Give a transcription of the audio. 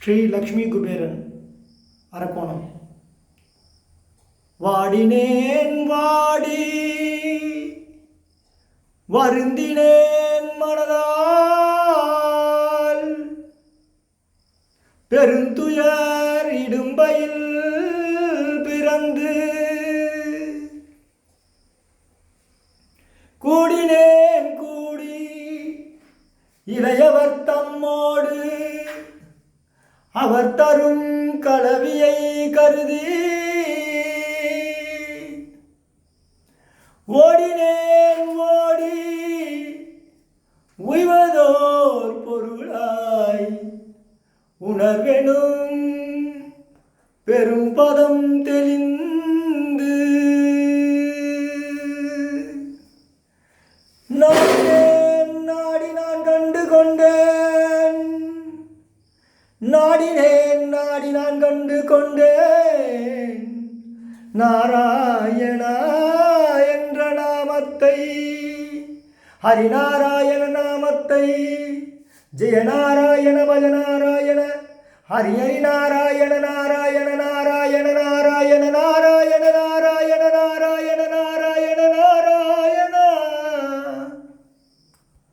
ஸ்ரீ லக்ஷ்மி குபேரன் அரக்கோணம். வாடினேன் வாடி வருந்தினேன் மனதால், பெருந்துயர் இடும்பையில் பிறந்து கூடினேன் கூடி இளையவர் தம்மோடு, அவர் தரும் கலவியை கருதி ஓடினேன் ஓடி உய்வதோர் பொருளாய் உணர்வெனும் பெரும் பதம் தெளிந்து நாடினேன் நாடி நான் கண்டு கொண்டேன், நாடினேன் நாடி நான் கண்டு கொண்டேன் நாராயணா என்ற நாமத்தை, ஹரிநாராயண நாமத்தை. ஜெய நாராயண பஜ நாராயண, ஹரி ஹரி நாராயண நாராயண நாராயண.